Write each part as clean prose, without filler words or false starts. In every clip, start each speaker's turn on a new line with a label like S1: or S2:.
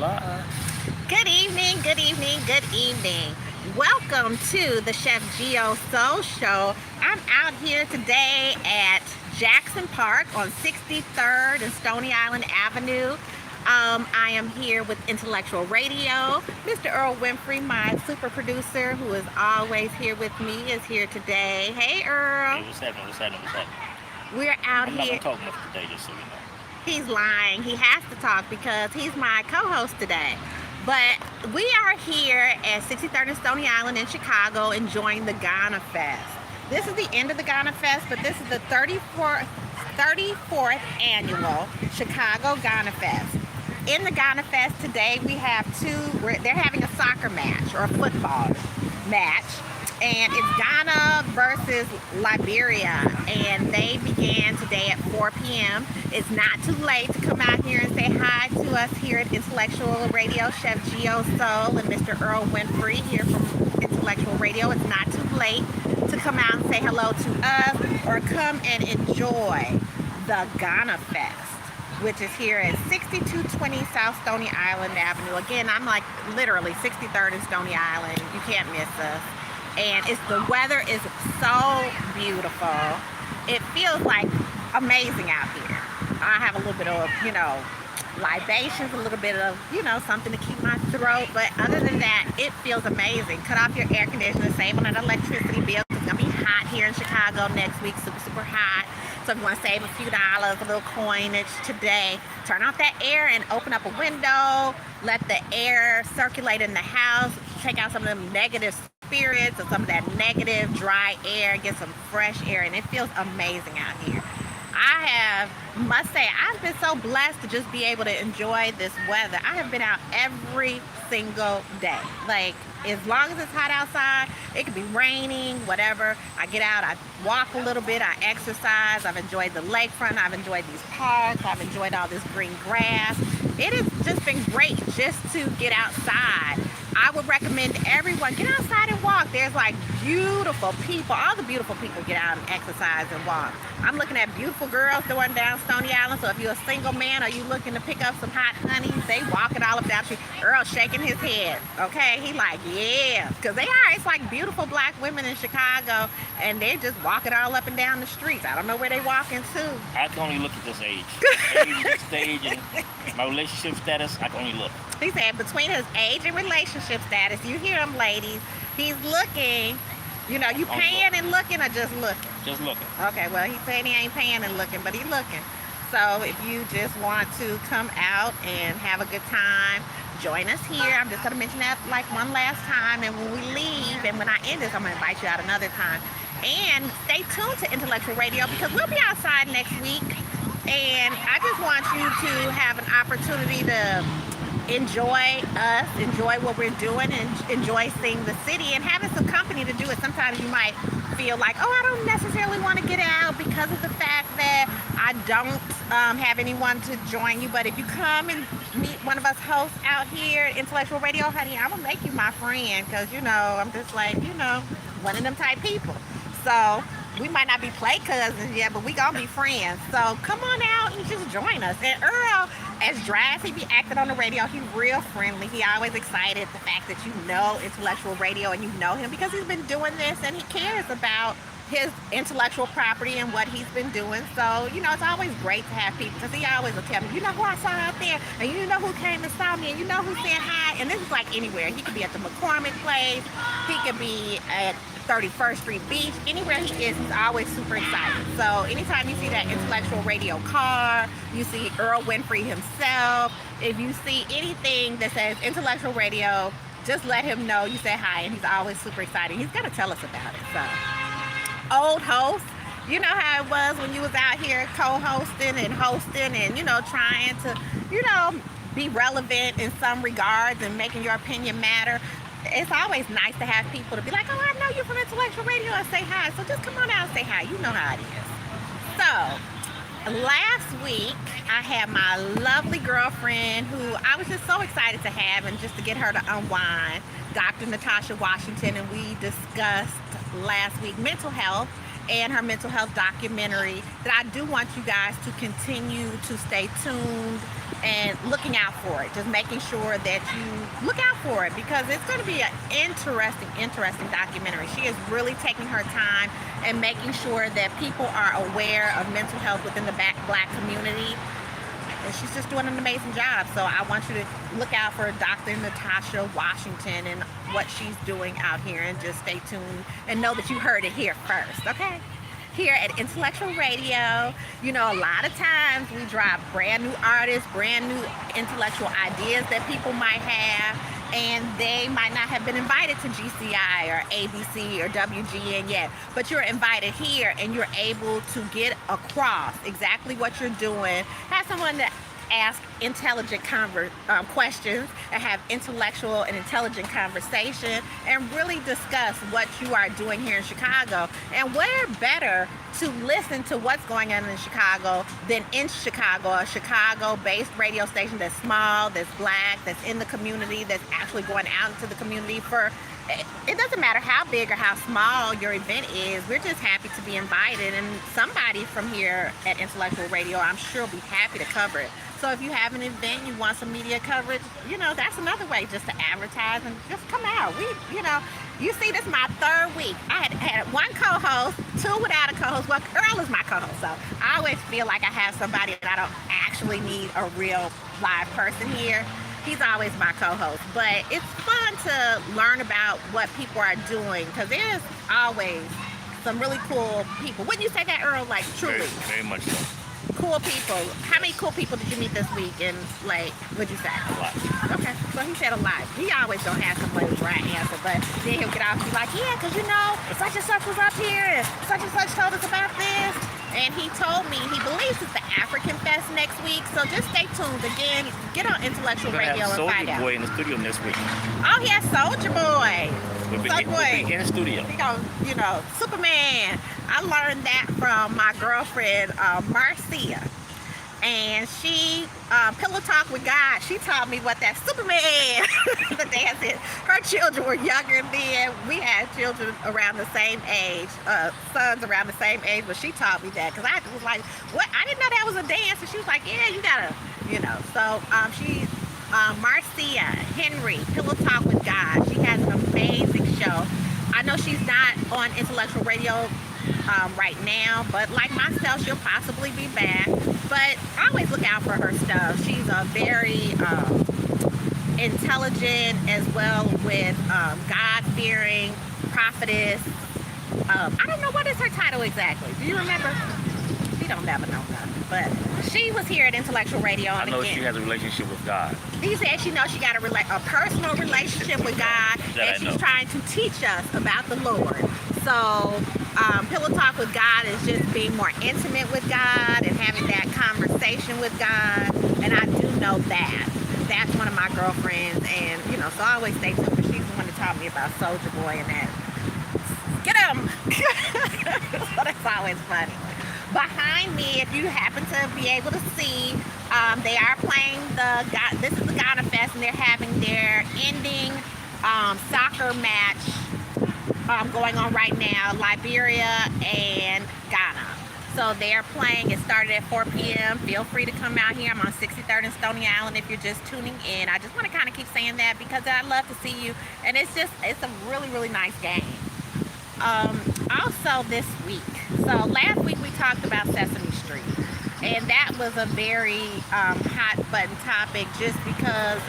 S1: live.
S2: Good evening, good evening, good evening. Welcome to the Chef Geo Soul Show. I'm out here today at Jackson Park on 63rd and Stony Island Avenue. I am here with Intellectual Radio. Mr. Earl Winfrey, my super producer, who is always here with me, is here today. Hey, Earl.
S1: Hey, what's happening?
S2: We're out
S1: I'm
S2: here.
S1: not gonna talk much today, just so you know.
S2: He's lying. He has to talk because he's my co-host today. But we are here at 63rd and Stony Island in Chicago enjoying the Ghana Fest. This is the end of the Ghana Fest, but this is the 34th annual Chicago Ghana Fest. In the Ghana Fest today, we have they're having a soccer match or a football match. And it's Ghana versus Liberia, and they began today at 4 p.m. It's not too late to come out here and say hi to us here at Intellectual Radio, Chef Geo Soul and Mr. Earl Winfrey here from Intellectual Radio. It's not too late to come out and say hello to us or come and enjoy the Ghana Fest, which is here at 6220 South Stony Island Avenue. Again, I'm like literally 63rd and Stony Island. You can't miss us. And the weather is so beautiful. It feels like amazing out here. I have a little bit of, libations, a little bit of, something to keep my throat. But other than that, it feels amazing. Cut off your air conditioner, save on an electricity bill. It's going to be hot here in Chicago next week, super, super hot. So if you want to save a few dollars, a little coinage today, turn off that air and open up a window. Let the air circulate in the house. Take out some of them negative spirits or some of that negative dry air, get some fresh air, and it feels amazing out here. Must say, I've been so blessed to just be able to enjoy this weather. I have been out every single day. Like, as long as it's hot outside, it could be raining, whatever. I get out, I walk a little bit, I exercise. I've enjoyed the lakefront, I've enjoyed these parks, I've enjoyed all this green grass. It has just been great just to get outside. I would recommend everyone get outside and walk. There's like beautiful people. All the beautiful people get out and exercise and walk. I'm looking at beautiful girls going down Stony Island. So if you're a single man or you looking to pick up some hot honeys, they walking all up that street. Earl shaking his head. Okay, he like, yeah, because they are. It's like beautiful black women in Chicago, and they're just walking all up and down the streets. I don't know where they walking to.
S1: I can only look at this age. This stage and my relationship status, I can only look.
S2: He said between his age and relationship status, you hear him, ladies, he's looking. You paying and looking or just looking?
S1: Just looking.
S2: Okay, well, he's saying he ain't paying and looking, but he's looking. So if you just want to come out and have a good time, join us here. I'm just going to mention that like one last time. And when we leave and when I end this, I'm going to invite you out another time. And stay tuned to Intellectual Radio because we'll be outside next week. And I just want you to have an opportunity to enjoy us, enjoy what we're doing, and enjoy seeing the city and having some company to do it. Sometimes you might feel like, I don't necessarily want to get out because of the fact that I don't have anyone to join you. But if you come and meet one of us hosts out here at Intellectual Radio, honey, I'm going to make you my friend because, I'm just like, one of them type people. So we might not be play cousins yet, but we gonna be friends. So come on out and just join us. And Earl, as dry as he be acting on the radio, he's real friendly. He always excited the fact that you know Intellectual Radio and you know him because he's been doing this and he cares about his intellectual property and what he's been doing. So, it's always great to have people because he always will tell me, you know who I saw out there? And you know who came and saw me? And you know who said hi? And this is like anywhere. He could be at the McCormick place. He could be at 31st Street Beach. Anywhere he is, he's always super excited. So anytime you see that Intellectual Radio car, you see Earl Winfrey himself, if you see anything that says Intellectual Radio, just let him know you say hi, and he's always super excited. He's going to tell us about it. So, old host, you know how it was when you was out here co-hosting and hosting and, trying to, be relevant in some regards and making your opinion matter. It's always nice to have people to be like, I know you from Intellectual Radio, and say hi. So just come on out and say hi. You know how it is. So, last week, I had my lovely girlfriend who I was just so excited to have and just to get her to unwind, Dr. Natasha Washington, and we discussed last week mental health and her mental health documentary that I do want you guys to continue to stay tuned and looking out for it. Just making sure that you look out for it, because it's going to be an interesting documentary. She is really taking her time and making sure that people are aware of mental health within the Black community. And she's just doing an amazing job. So I want you to look out for Dr. Natasha Washington and what she's doing out here, and just stay tuned and know that you heard it here first, okay? Here at Intellectual Radio, you know, a lot of times we drop brand new artists, brand new intellectual ideas that people might have, and they might not have been invited to GCI or ABC or WGN yet, but you're invited here and you're able to get across exactly what you're doing. Have someone that ask intelligent questions and have intellectual and intelligent conversation, and really discuss what you are doing here in Chicago. And where better to listen to what's going on in Chicago than in Chicago, a Chicago-based radio station that's small, that's Black, that's in the community, that's actually going out into the community. For it doesn't matter how big or how small your event is, we're just happy to be invited, and somebody from here at Intellectual Radio, I'm sure, will be happy to cover it. So if you have an event, you want some media coverage, you know, that's another way just to advertise and just come out. You see, this is my third week. I had one co-host, two without a co-host. Well, Earl is my co-host, so I always feel like I have somebody that I don't actually need a real live person here. He's always my co-host. But it's fun to learn about what people are doing, because there's always some really cool people. Wouldn't you say that, Earl? Like, truly?
S1: Very much so.
S2: Cool people. How many cool people did you meet this week? And, like, what'd you say?
S1: A lot.
S2: Okay, so he said a lot. He always don't have some way to right answer, but then he'll get off and be like, yeah, because you know, such and such was up here, and such told us about this. And he told me he believes it's the African Fest next week, so just stay tuned. Again, get on Intellectual Radio and find out.
S1: We're going to have Soulja Boy in the studio next week.
S2: Oh, yeah, Soulja Boy.
S1: We'll be in the studio.
S2: He goes, you know, Superman. I learned that from my girlfriend, Marcia. And she, Pillow Talk with God, she taught me what that Superman, the dance is. Her children were younger then. We had children around the same age, sons around the same age, but she taught me that. Because I was like, what? I didn't know that was a dance. And she was like, yeah, you gotta, you know. So she, Marcia Henry, Pillow Talk with God, she has an amazing show. I know she's not on Intellectual Radio right now, but like myself, she'll possibly be back. But I always look out for her stuff. She's a very intelligent, as well with God-fearing prophetess. I don't know, what is her title exactly. Do you remember? She don't never know nothing. But she was here at Intellectual Radio.
S1: I know she has a relationship with God.
S2: He said she knows she got a personal relationship with God, and she's trying to teach us about the Lord. So Pillow Talk with God is just being more intimate with God and having that conversation with God. And I do know that. That's one of my girlfriends. And, you know, so I always stay tuned, because she's the one to taught me about Soulja Boy and that. Get him! So that's always funny. Behind me, if you happen to be able to see, they are playing this is the Ghana Fest, and they're having their ending soccer match going on right now, Liberia and Ghana. So they're playing. It started at 4 p.m. Feel free to come out here. I'm on 63rd and Stony Island if you're just tuning in. I just want to kind of keep saying that because I love to see you. And it's a really, really nice game. Also this week. So last week we talked about Sesame Street. And that was a very hot button topic, just because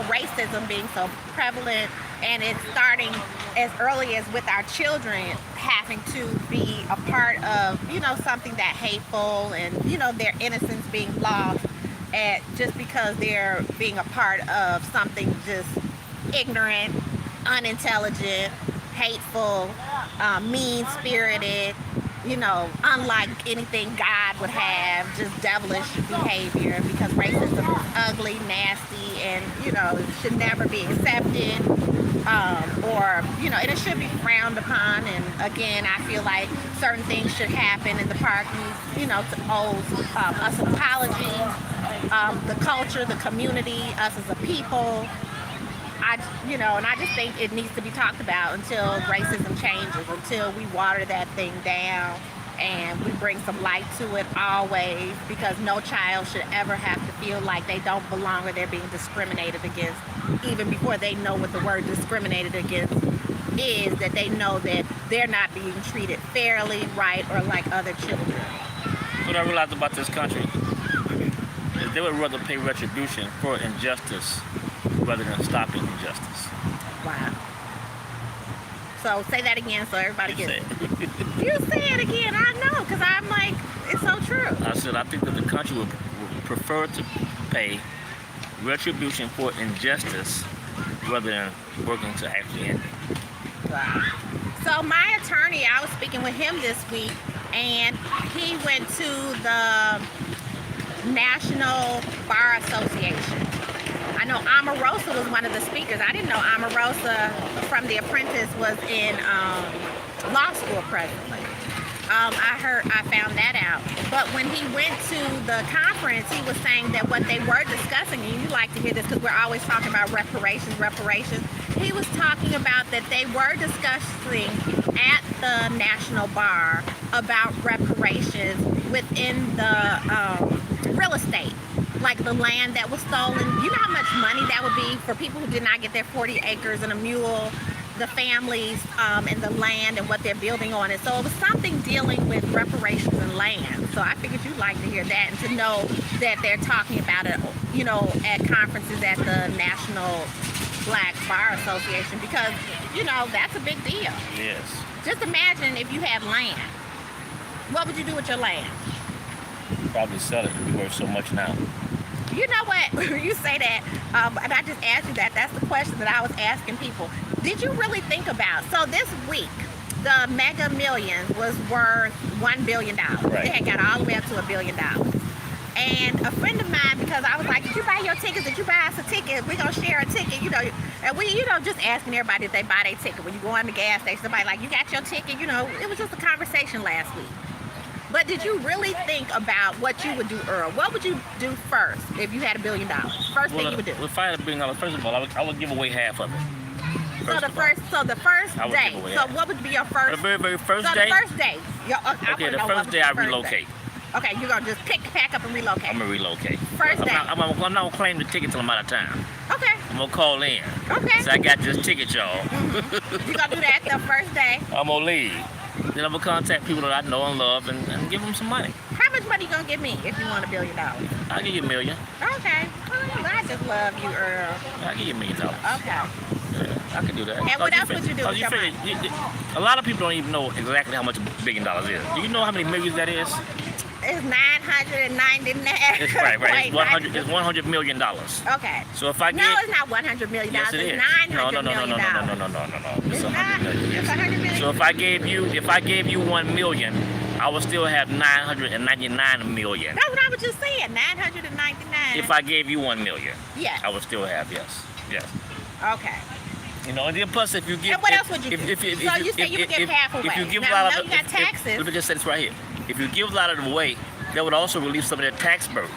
S2: racism being so prevalent, and it's starting as early as with our children having to be a part of, something that hateful, and, their innocence being lost just because they're being a part of something just ignorant, unintelligent, hateful, mean-spirited, unlike anything God would have, just devilish behavior, because racism is ugly, nasty, and, it should never be accepted, and it should be frowned upon. And again, I feel like certain things should happen, and the park needs, to owe us an apology, the culture, the community, us as a people. and I just think it needs to be talked about until racism changes, until we water that thing down and we bring some light to it always, because no child should ever have to feel like they don't belong or they're being discriminated against, even before they know what the word discriminated against is, that they know that they're not being treated fairly, right, or like other children.
S1: What I realized about this country is they would rather pay retribution for injustice rather than stopping injustice.
S2: Wow. So say that again so everybody gets it.
S1: it.
S2: You say it again. I know, because I'm like, it's so true.
S1: I said I think that the country would prefer to pay retribution for injustice rather than working to actually end it.
S2: Wow. So my attorney, I was speaking with him this week, and he went to the National Bar Association. I know Omarosa was one of the speakers. I didn't know Omarosa from The Apprentice was in law school presently. I found that out. But when he went to the conference, he was saying that what they were discussing, and you like to hear this because we're always talking about reparations. He was talking about that they were discussing at the National Bar about reparations within the real estate. Like the land that was stolen. You know how much money that would be for people who did not get their 40 acres and a mule, the families and the land and what they're building on it. So it was something dealing with reparations and land. So I figured you'd like to hear that and to know that they're talking about it, at conferences at the National Black Bar Association, because, that's a big deal.
S1: Yes.
S2: Just imagine if you had land. What would you do with your land?
S1: Probably sell it. It would be worth so much now.
S2: You know what? You say that, and I just asked you that. That's the question that I was asking people. Did you really think about? So this week, the Mega Millions was worth $1 billion.
S1: Right.
S2: They had got all the way up to $1 billion. And a friend of mine, because I was like, did you buy your tickets? Did you buy us a ticket? We're going to share a ticket, And we, just asking everybody if they buy their ticket. When you go in the gas station, somebody like, you got your ticket? It was just a conversation last week. But did you really think about what you would do, Earl? What would you do first if you had $1 billion? First thing you would do.
S1: If I had $1 billion, first of all, I would give away half of it.
S2: So the first day. So what would be your first?
S1: The very, very first day.
S2: The first day.
S1: Okay, the first day I relocate.
S2: Okay, you're gonna just pack up and relocate.
S1: I'm gonna relocate.
S2: First day.
S1: I'm not gonna claim the ticket till I'm out of town.
S2: Okay.
S1: I'm gonna call in.
S2: Okay.
S1: So I got this ticket, y'all.
S2: Mm-hmm. You gonna do that the first day?
S1: I'm gonna leave. Then I'm gonna contact people that I know and love and give them some money.
S2: How much money you gonna give me if you want $1 billion?
S1: I'll give you $1 million.
S2: Okay. Well, I just love you, Earl.
S1: I'll give you $1 million.
S2: Okay.
S1: Yeah, I can do that.
S2: And what else would you do with your money?
S1: A lot of people don't even know exactly how much $1 billion is. Do you know how many millions that is?
S2: It's 999.
S1: It's right. It's $100 million.
S2: Okay.
S1: So if I give...
S2: No, it's not $100 million.
S1: Yes, it is.
S2: It's $900 million.
S1: No. It's $100 million.
S2: It's $100 million.
S1: So if I gave you $1 million, I would still have $999 million.
S2: That's what I was just saying. 999.
S1: If I gave you $1 million,
S2: yes,
S1: I would still have yes.
S2: Okay.
S1: And then plus if you give...
S2: And what else would you do? So you said you would give half away.
S1: If you give
S2: now,
S1: a lot of...
S2: you got taxes.
S1: Let me just say this right here. If you give a lot of it away, that would also relieve some of that tax burden.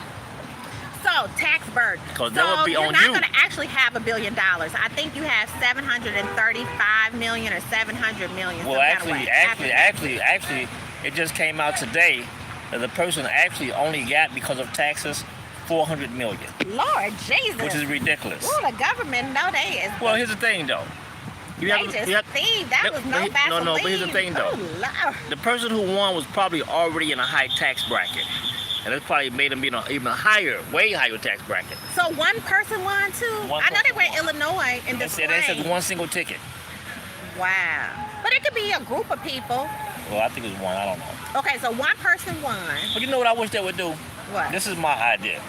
S2: So, tax burden.
S1: Because that would be on you.
S2: You're not going to actually have $1 billion. I think you have $735 million or $700 million.
S1: Well, actually, it just came out today that the person actually only got, because of taxes, $400 million.
S2: Lord Jesus.
S1: Which is ridiculous.
S2: Well, the government, no, they is.
S1: Well, here's the thing, though.
S2: They just thieved. That was no Vaseline.
S1: No, but here's the thing, though.
S2: Oh, Lord.
S1: The person who won was probably already in a high tax bracket. And it's probably made them be in an even higher, way higher tax bracket.
S2: So one person won, too? I know they were in Illinois in the spring.
S1: They said one single ticket.
S2: Wow. But it could be a group of people.
S1: Well, I think it was one. I don't know.
S2: Okay, so one person won.
S1: But you know what I wish they would do?
S2: What?
S1: This is my idea.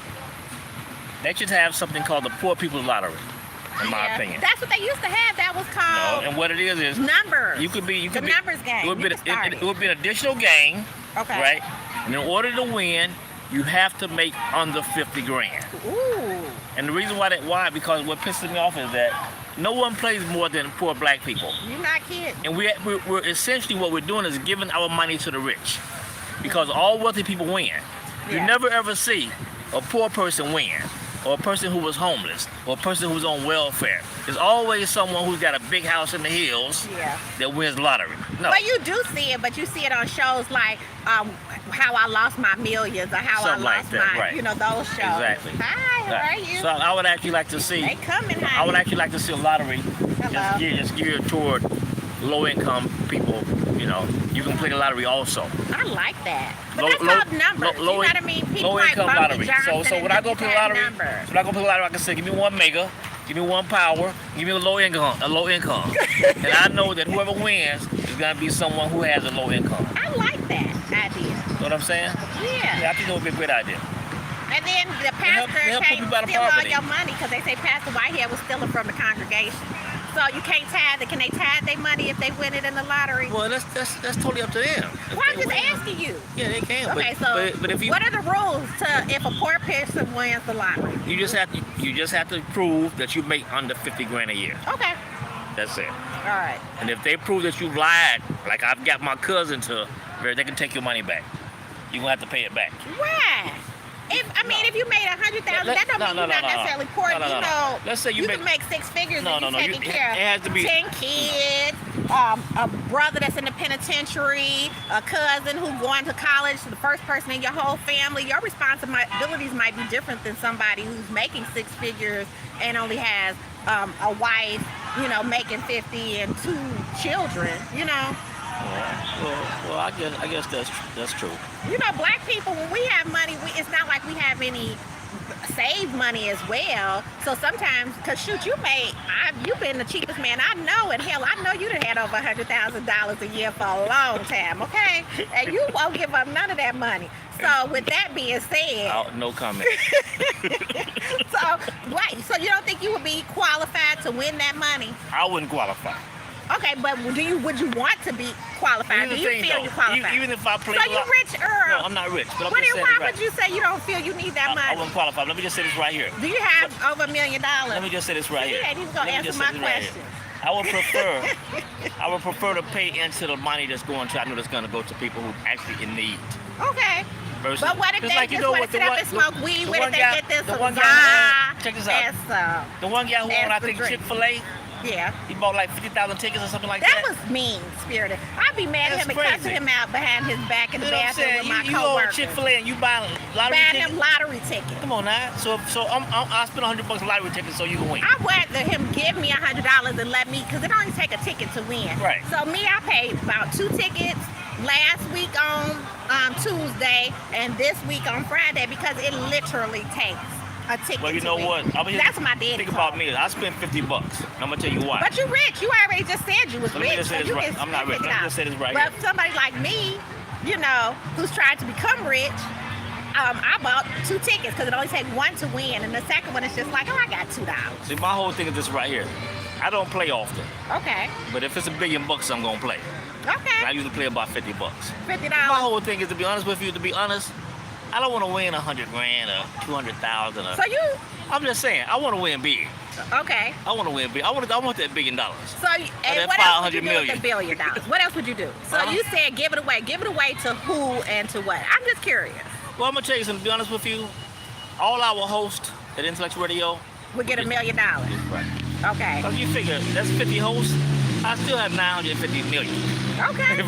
S1: They should have something called the Poor People's Lottery, in my opinion.
S2: That's what they used to have. That was called...
S1: No, and what it is
S2: numbers.
S1: You could be...
S2: numbers game.
S1: It would be an additional game.
S2: Okay.
S1: Right? And in order to win, you have to make under 50 grand.
S2: Ooh.
S1: And the reason why, because what pisses me off is that no one plays more than poor black people.
S2: You're not kidding.
S1: And we're essentially, what we're doing is giving our money to the rich. Because all wealthy people win. You never ever see a poor person win. or a person who was homeless, or a person who's on welfare. There's always someone who's got a big house in the hills that wins lottery. No.
S2: But you do see it, but you see it on shows like How I Lost My Millions or How
S1: Something
S2: I Lost
S1: like that,
S2: My,
S1: right.
S2: you know, those shows.
S1: Exactly.
S2: Hi, how are you?
S1: So I would actually like to see.
S2: They coming, honey.
S1: I would actually like to see a lottery just geared toward low-income people. You know, you can play the lottery also.
S2: I like that. But that's called numbers. You know what I mean? People like
S1: Low-income
S2: Bumpy
S1: lottery.
S2: Johnson
S1: So when I go to the lottery, I can say, give me one mega, give me one power, give me a low income. And I know that whoever wins is gonna be someone who has a low income.
S2: I like that idea.
S1: You know what I'm saying?
S2: Yeah.
S1: I think it would be a great idea.
S2: And then the pastor
S1: help
S2: can't
S1: people out of
S2: steal all
S1: poverty.
S2: your money because they say Pastor Whitehead was stealing from the congregation. So you can't tithe it. Can they tithe their money if they win it in the lottery?
S1: Well, that's totally up to them.
S2: Well, I'm just asking you.
S1: Yeah, they can.
S2: Okay,
S1: but if you,
S2: what are the rules if a poor person wins the lottery?
S1: you just have to prove that you make under 50 grand a year.
S2: Okay.
S1: That's it.
S2: All right.
S1: And if they prove that you've lied, like I've got my cousin to, they can take your money back. You're gonna have to pay it back.
S2: Why? If you made $100,000, that don't mean you're not necessarily poor. You know,
S1: let's say you
S2: can make six figures and you're taking care of
S1: it has to be
S2: 10 kids, a brother that's in the penitentiary, a cousin who's going to college, the first person in your whole family. Your responsibilities might be different than somebody who's making six figures and only has a wife, you know, making 50 and 2 children, you know.
S1: Well, I guess that's true.
S2: You know, black people, when we have money, it's not like we have any saved money as well. So sometimes, because shoot, you've been the cheapest man I know, and hell, I know you done had over $100,000 a year for a long time, okay? And you won't give up none of that money. So with that being said,
S1: no comment.
S2: So you don't think you would be qualified to win that money?
S1: I wouldn't qualify.
S2: Okay, but would you want to be qualified? Do you feel you qualified?
S1: Even if I play
S2: so you rich, Earl?
S1: No, I'm not rich. But
S2: why would you say you don't feel you need that money?
S1: I wouldn't qualify. Let me just say this right here.
S2: Do you have over $1 million?
S1: Let me just say this right here.
S2: Yeah, he's gonna answer my question.
S1: I would prefer to pay into the money that's going to. I know that's going to go to people who actually in need.
S2: Okay.
S1: Versus,
S2: but what if they just want to sit up and smoke weed? What if they get this
S1: check this out. The one guy who owned, I think, Chick-fil-A.
S2: Yeah.
S1: He bought like 50,000 tickets or something like that.
S2: That was mean-spirited. I'd be mad at him and cussing him out behind his back in the bathroom with my
S1: coworkers. You own Chick-fil-A and you buy lottery tickets?
S2: Them lottery tickets.
S1: Come on now. So I spent $100 on lottery tickets so you can win.
S2: I'd rather him give me $100 and let me, because it only take a ticket to win.
S1: Right.
S2: So I paid about 2 tickets last week on Tuesday and this week on Friday because it literally takes a ticket.
S1: Well, you know what?
S2: That's my daddy.
S1: Think about me. I spent $50. I'm gonna tell you why.
S2: But you're rich. You already just said you was rich.
S1: I'm not rich. Let me just say this right
S2: here.
S1: But
S2: somebody like me, you know, who's trying to become rich, I bought 2 tickets because it only takes 1 to win, and the second one is just like, I got $2.
S1: See, my whole thing is this right here. I don't play often.
S2: Okay.
S1: But if it's $1 billion, I'm gonna play.
S2: Okay.
S1: I usually play about $50.
S2: $50.
S1: My whole thing is, to be honest with you, I don't want to win 100 grand or 200,000. I'm just saying, I want to win big.
S2: Okay.
S1: I want to win big. I want that $1 billion.
S2: So, and what else would you do with $1 billion? What else would you do? So you said give it away. Give it away to who and to what? I'm just curious.
S1: Well, I'm gonna tell you something. To be honest with you, all our hosts at Intellectual Radio
S2: would get $1 million.
S1: Right.
S2: Okay.
S1: So you figure that's 50 hosts. I still have 950 million.
S2: Okay.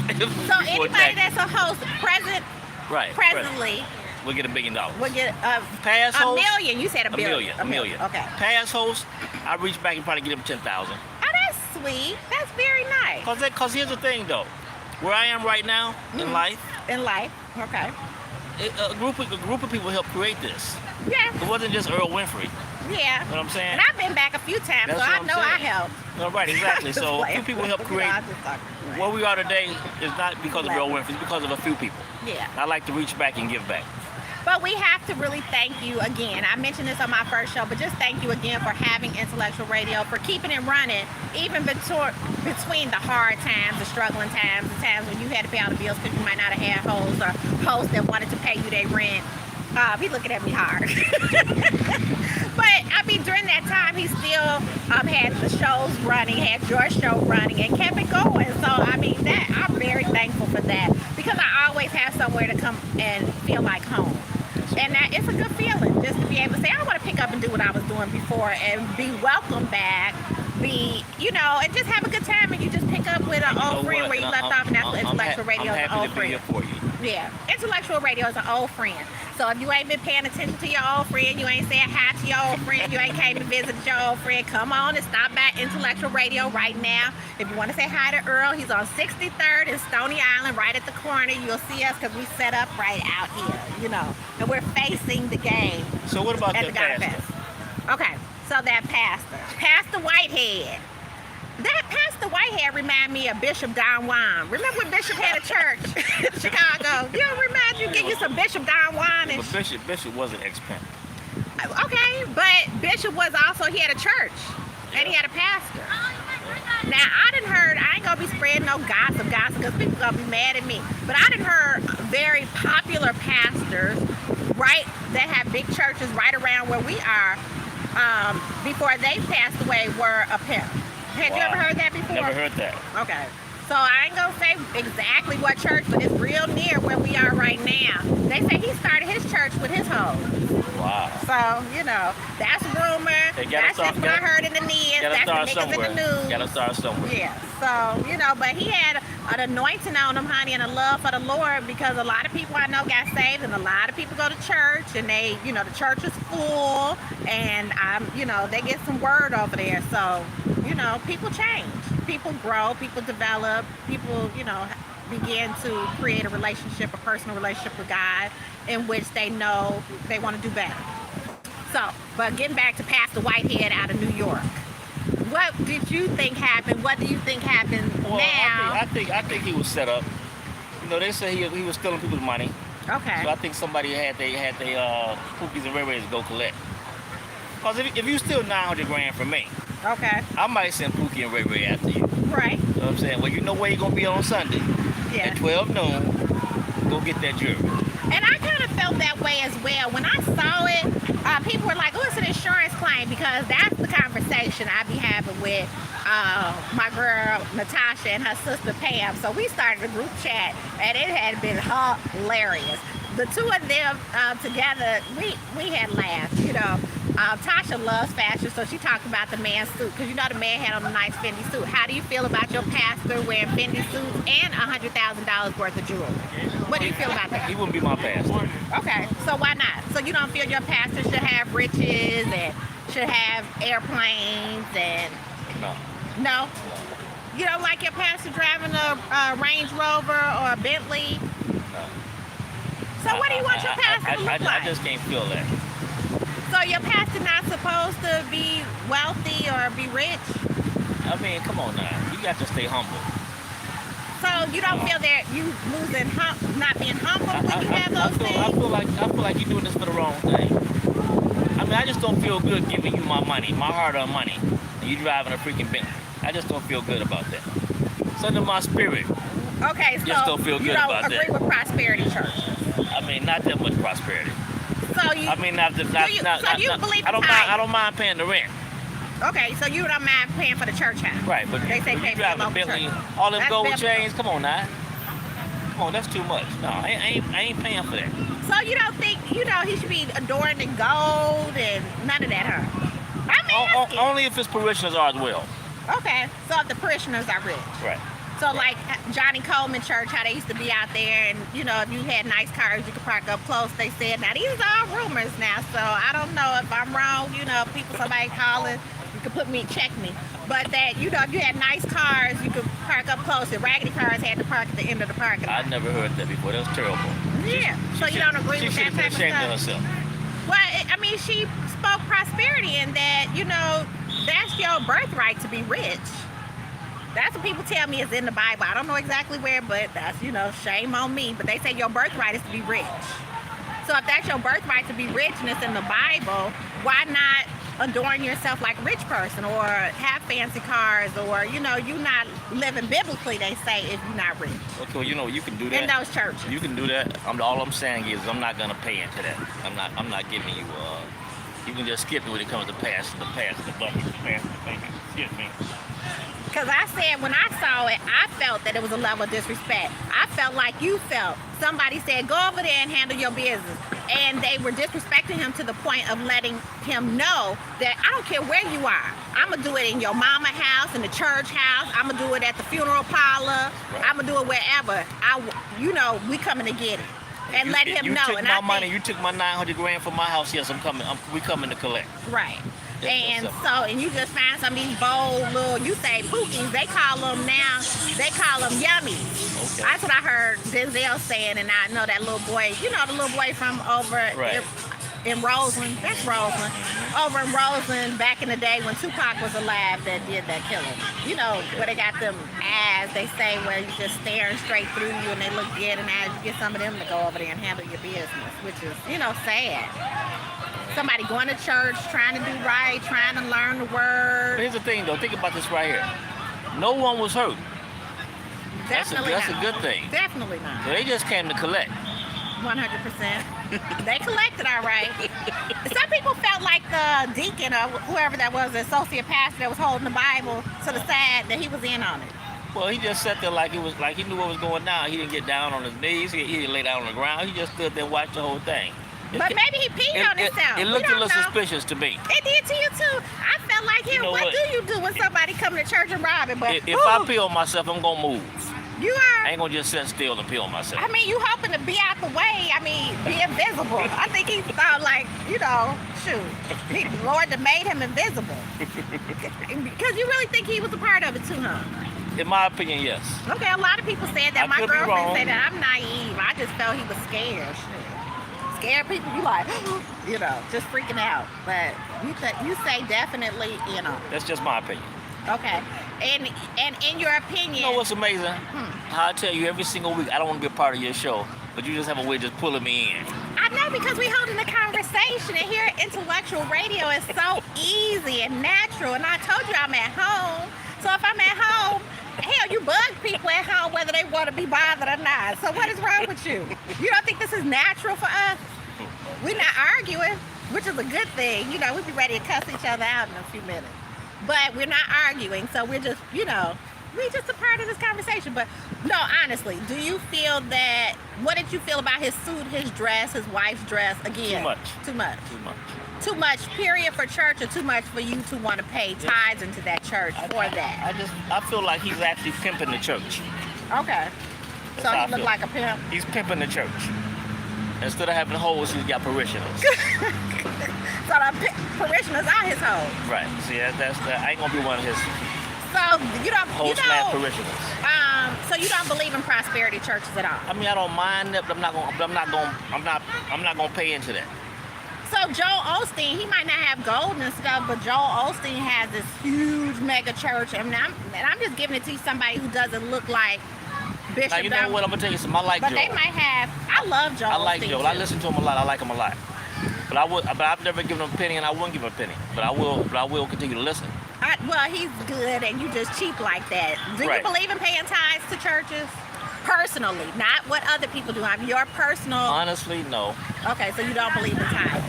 S2: So anybody that's a host presently.
S1: We'll get $1 billion.
S2: We'll get
S1: past
S2: $1
S1: host,
S2: million. You said $1 billion.
S1: $1 million.
S2: Okay.
S1: Past host, I reach back and probably get them 10,000.
S2: Oh, that's sweet. That's very nice.
S1: Cause here's the thing though, where I am right now in life.
S2: In life. Okay.
S1: A group of people helped create this.
S2: Yeah.
S1: It wasn't just Earl Winfrey.
S2: Yeah.
S1: You know what I'm saying?
S2: And I've been back a few times, so I know I helped.
S1: No, right, exactly. So a few people helped create. Where we are today is not because of Earl Winfrey, it's because of a few people.
S2: Yeah.
S1: I like to reach back and give back.
S2: But we have to really thank you again. I mentioned this on my first show, but just thank you again for having Intellectual Radio, for keeping it running, even between the hard times, the struggling times, the times when you had to pay all the bills because you might not have had hosts or hosts that wanted to pay you their rent. He's looking at me hard. But, I mean, during that time, he still had the shows running, had your show running, and kept it going. So, I mean, I'm very thankful for that because I always have somewhere to come and feel like home. And that it's a good feeling just to be able to say, I want to pick up and do what I was doing before and be welcomed back, and just have a good time, and you just pick up with an old friend where you left off, and that's what Intellectual Radio is, an old friend.
S1: I'm happy to be here for you.
S2: Yeah, Intellectual Radio is an old friend. So if you ain't been paying attention to your old friend, you ain't saying hi to your old friend, you ain't came to visit your old friend, come on and stop by Intellectual Radio right now. If you want to say hi to Earl, he's on 63rd in Stony Island, right at the corner. You'll see us because we set up right out here, and we're facing the game.
S1: So what about
S2: at
S1: that
S2: the Ghana
S1: pastor?
S2: Fest. Okay, so that Pastor Whitehead. That Pastor Whitehead remind me of Bishop Don Juan. Remember when Bishop had a church in Chicago? You don't remind you, give you some Bishop Don Juan. And
S1: But Bishop was an ex-pimp.
S2: Okay, but Bishop was also, he had a church. And he had a pastor. Now, I done heard, I ain't gonna be spreading no gossip, because people gonna be mad at me. But I done heard very popular pastors, right, that have big churches right around where we are, before they passed away, were a pimp. Had you ever heard that before?
S1: Never heard that.
S2: Okay. So I ain't gonna say exactly what church, but it's real near where we are right now. They say he started his church with his hoe.
S1: Wow.
S2: So, that's rumor. That's just what I heard in the news. That's the niggas in the news.
S1: Gotta start somewhere.
S2: Yeah. So, but he had an anointing on him, honey, and a love for the Lord, because a lot of people I know got saved, and a lot of people go to church, and they, the church is full, and they get some word over there. So, people change. People grow, people develop, people, begin to create a relationship, a personal relationship with God, in which they know they want to do better. So, but getting back to Pastor Whitehead out of New York, what did you think happened? What do you think happened now?
S1: I think he was set up. They say he was stealing people's money.
S2: Okay.
S1: So I think somebody had they Pookies and Ray Rays to go collect. Because if you steal $900 from me,
S2: okay,
S1: I might send Pookie and Ray Ray after you.
S2: Right.
S1: You know what I'm saying? Well, you know where you're going to be on Sunday.
S2: Yeah.
S1: At 12 noon, go get that jewelry.
S2: And I kind of felt that way as well. When I saw it, people were like, oh, it's an insurance claim, because that's the conversation I be having with my girl Natasha and her sister Pam. So we started a group chat, and it had been hilarious. The two of them together, we had laughs, Tasha loves fashion, so she talked about the man's suit, because the man had on a nice Fendi suit. How do you feel about your pastor wearing Fendi suits and $100,000 worth of jewelry? What do you feel about that?
S1: He wouldn't be my pastor.
S2: Okay, so why not? So you don't feel your pastor should have riches and should have airplanes and...
S1: No.
S2: No? You don't like your pastor driving a Range Rover or a Bentley?
S1: No.
S2: So what do you want your pastor to look like?
S1: I just can't feel that.
S2: So your pastor not supposed to be wealthy or be rich?
S1: I mean, come on now. You got to stay humble.
S2: So you don't feel that you losing not being humble when you have those things?
S1: I feel like you're doing this for the wrong thing. I mean, I just don't feel good giving you my money, my hard-earned money, and you driving a freaking Bentley. I just don't feel good about that. It's under my spirit.
S2: Okay, so
S1: just don't feel good
S2: you don't
S1: about
S2: agree
S1: that.
S2: with prosperity church?
S1: I mean, not that much prosperity.
S2: So you?
S1: I mean,
S2: believe
S1: I don't mind paying the rent.
S2: Okay, so you don't mind paying for the church house?
S1: Right, but
S2: they say pay
S1: you
S2: for
S1: drive
S2: the
S1: a
S2: local
S1: Bentley,
S2: church.
S1: all them
S2: That's
S1: gold
S2: biblical.
S1: chains. Come on now. Come on, that's too much. No, I ain't paying for that.
S2: So you don't think he should be adorned in gold and none of that, huh? I mean,
S1: Only if his parishioners are as well.
S2: Okay, so if the parishioners are rich.
S1: Right.
S2: So like Johnny Coleman Church, how they used to be out there, and if you had nice cars, you could park up close. They said, now these are all rumors now, so I don't know if I'm wrong. Somebody calling, you could check me. But that if you had nice cars, you could park up close. The raggedy cars had to park at the end of the parking lot.
S1: I never heard that before. That was terrible.
S2: Yeah. So you don't agree with that type of stuff? Well, she spoke prosperity in that that's your birthright to be rich. That's what people tell me is in the Bible. I don't know exactly where, but that's, shame on me. But they say your birthright is to be rich. So if that's your birthright to be rich and it's in the Bible, why not adorn yourself like a rich person or have fancy cars or, you not living biblically, they say, if you're not rich.
S1: Okay, well, you can do that.
S2: In those churches.
S1: You can do that. All I'm saying is I'm not going to pay into that. I'm not giving you, you can just skip me when it comes to pass the bucket. Excuse me.
S2: Because I said when I saw it, I felt that it was a level of disrespect. I felt like you felt. Somebody said, go over there and handle your business. And they were disrespecting him to the point of letting him know that I don't care where you are. I'm going to do it in your mama house, in the church house. I'm going to do it at the funeral parlor.
S1: Right.
S2: I'm going to do it wherever. We coming to get it. And let him know.
S1: You took my money. You took my $900,000 from my house. Yes, I'm coming. We coming to collect.
S2: Right.
S1: Yes,
S2: And you just find some of these bold little, you say pookies, they call them yummies.
S1: Okay.
S2: That's what I heard Denzel saying, and I know that little boy, the little boy from over
S1: Right.
S2: in Roseland. That's Roseland. Over in Roseland back in the day when Tupac was alive that did that killing. Where they got them eyes, they say, where you just staring straight through you and they look dead in the eyes. You get some of them to go over there and handle your business, which is, sad. Somebody going to church, trying to do right, trying to learn the word.
S1: But here's the thing, though. Think about this right here. No one was hurt.
S2: Definitely
S1: That's
S2: not.
S1: a good thing.
S2: Definitely not.
S1: So they just came to collect.
S2: 100%. They collected all right. Some people felt like the deacon or whoever that was, the associate pastor that was holding the Bible to the side, that he was in on it.
S1: Well, he just sat there like he knew what was going down. He didn't get down on his knees. He didn't lay down on the ground. He just stood there and watched the whole thing.
S2: But maybe he peed on himself.
S1: It looked a
S2: We don't
S1: little
S2: know.
S1: suspicious to me.
S2: It did to you too. I felt like him.
S1: know
S2: what
S1: what?
S2: do you do when somebody come to church and rob it? But
S1: If I pee on myself, I'm going to move.
S2: you
S1: I
S2: are.
S1: ain't going to just sit still and pee on myself.
S2: I mean, you hoping to be out the way. I mean, be invisible. I think he thought like, Lord that made him invisible. Because you really think he was a part of it too, huh?
S1: In my opinion, yes.
S2: Okay, a lot of people said that.
S1: I
S2: My
S1: could be
S2: girlfriend
S1: wrong.
S2: said that. I'm naive. I just felt he was scared. Shit. Scared people be like, just freaking out. But you say definitely,
S1: That's just my opinion.
S2: Okay. And in your opinion,
S1: You know what's amazing? How I tell you every single week, I don't want to be a part of your show, but you just have a way of just pulling me in.
S2: I know, because we holding a conversation, and here at Intellectual Radio is so easy and natural. And I told you I'm at home. So if I'm at home, hell, you bug people at home whether they want to be bothered or not. So what is wrong with you? You don't think this is natural for us? We're not arguing, which is a good thing. We'll be ready to cuss each other out in a few minutes. But we're not arguing, so we're just, we're just a part of this conversation. But no, honestly, do you feel that, what did you feel about his suit, his dress, his wife's dress? Again,
S1: Too much.
S2: Too much.
S1: Too much.
S2: Too much, period, for church, or too much for you to want to pay tithes into that church for that?
S1: I feel like he's actually pimping the church.
S2: Okay. So
S1: how I
S2: he look
S1: feel.
S2: like a pimp.
S1: He's pimping the church. Instead of having hoes, he's got parishioners.
S2: So the parishioners are his hoes.
S1: Right. See, I ain't gonna be one of his
S2: So you don't,
S1: parishioners.
S2: so you don't believe in prosperity churches at all?
S1: I mean, I don't mind it, but I'm not gonna pay into that.
S2: So Joel Osteen, he might not have gold and stuff, but Joel Osteen has this huge mega church, and I'm just giving it to somebody who doesn't look like Bishop.
S1: Now, you know what? I'm gonna tell you something. I like
S2: But
S1: Joel.
S2: they might have. I love Joel.
S1: I like
S2: Osteen
S1: Joel.
S2: too.
S1: I listen to him a lot. I like him a lot. But I've never given him a penny, and I wouldn't give him a penny. But I will continue to listen.
S2: Well, he's good, and you just cheap like that. Do
S1: Right.
S2: you believe in paying tithes to churches? Personally, not what other people do. I'm your personal.
S1: Honestly, no.
S2: Okay, so you don't believe in tithing.